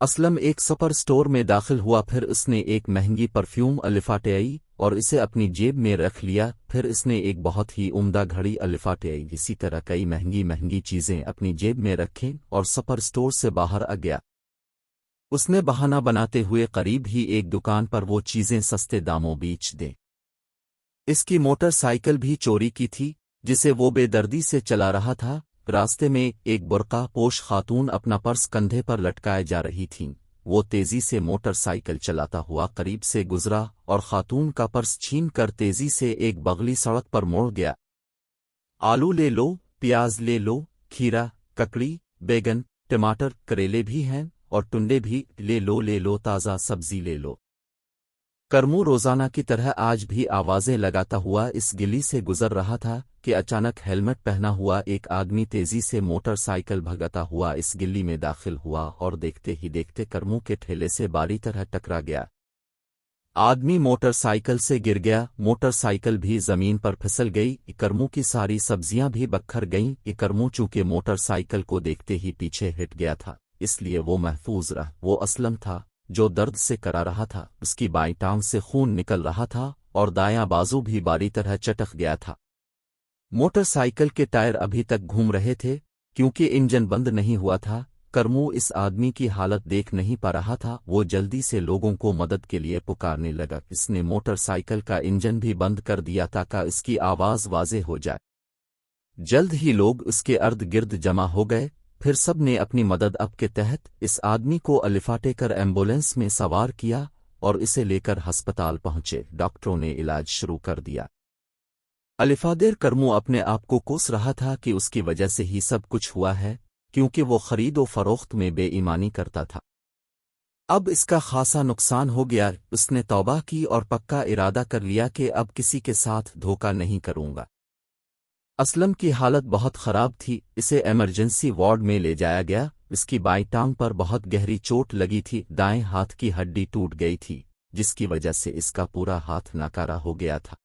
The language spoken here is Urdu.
اسلم ایک سپر سٹور میں داخل ہوا، پھر اس نے ایک مہنگی پرفیوم الفاٹیائی اور اسے اپنی جیب میں رکھ لیا۔ پھر اس نے ایک بہت ہی عمدہ گھڑی الفاٹیائی، اسی طرح کئی مہنگی چیزیں اپنی جیب میں رکھیں اور سپر سٹور سے باہر آ گیا۔ اس نے بہانہ بناتے ہوئے قریب ہی ایک دکان پر وہ چیزیں سستے داموں بیچ دیں۔ اس کی موٹر سائیکل بھی چوری کی تھی جسے وہ بے دردی سے چلا رہا تھا۔ راستے میں ایک برقع پوش خاتون اپنا پرس کندھے پر لٹکائے جا رہی تھیں۔ وہ تیزی سے موٹر سائیکل چلاتا ہوا قریب سے گزرا اور خاتون کا پرس چھین کر تیزی سے ایک بغلی سڑک پر موڑ گیا۔ آلو لے لو، پیاز لے لو، کھیرا، ککڑی، بیگن، ٹماٹر، کریلے بھی ہیں اور ٹنڈے بھی لے لو، تازہ سبزی لے لو۔ کرمو روزانہ کی طرح آج بھی آوازیں لگاتا ہوا اس گلی سے گزر رہا تھا کہ اچانک ہیلمٹ پہنا ہوا ایک آدمی تیزی سے موٹر سائیکل بھگاتا ہوا اس گلی میں داخل ہوا اور دیکھتے ہی دیکھتے کرمو کے ٹھیلے سے باری طرح ٹکرا گیا۔ آدمی موٹر سائیکل سے گر گیا، موٹر سائیکل بھی زمین پر پھسل گئی، کرمو کی ساری سبزیاں بھی بکھر گئیں۔ کرمو چونکہ موٹر سائیکل کو دیکھتے ہی پیچھے ہٹ گیا تھا، اس لیے وہ محفوظ رہا۔ وہ اسلم تھا جو درد سے کرا رہا تھا، اس کی بائیں ٹانگ سے خون نکل رہا تھا اور دایاں بازو بھی باری طرح چٹک گیا تھا۔ موٹر سائیکل کے ٹائر ابھی تک گھوم رہے تھے کیونکہ انجن بند نہیں ہوا تھا۔ کرمو اس آدمی کی حالت دیکھ نہیں پا رہا تھا، وہ جلدی سے لوگوں کو مدد کے لیے پکارنے لگا۔ اس نے موٹر سائیکل کا انجن بھی بند کر دیا تاکہ اس کی آواز واضح ہو جائے۔ جلد ہی لوگ اس کے ارد گرد جمع ہو گئے، پھر سب نے اپنی مدد اب کے تحت اس آدمی کو الفاٹے کر ایمبولینس میں سوار کیا اور اسے لے کر ہسپتال پہنچے۔ ڈاکٹروں نے علاج شروع کر دیا۔ الفادر کرمو اپنے آپ کو کوس رہا تھا کہ اس کی وجہ سے ہی سب کچھ ہوا ہے، کیونکہ وہ خرید و فروخت میں بے ایمانی کرتا تھا۔ اب اس کا خاصا نقصان ہو گیا۔ اس نے توبہ کی اور پکا ارادہ کر لیا کہ اب کسی کے ساتھ دھوکہ نہیں کروں گا۔ اسلم کی حالت بہت خراب تھی، اسے ایمرجنسی وارڈ میں لے جایا گیا۔ اس کی بائیں ٹانگ پر بہت گہری چوٹ لگی تھی، دائیں ہاتھ کی ہڈی ٹوٹ گئی تھی جس کی وجہ سے اس کا پورا ہاتھ ناکارہ ہو گیا تھا۔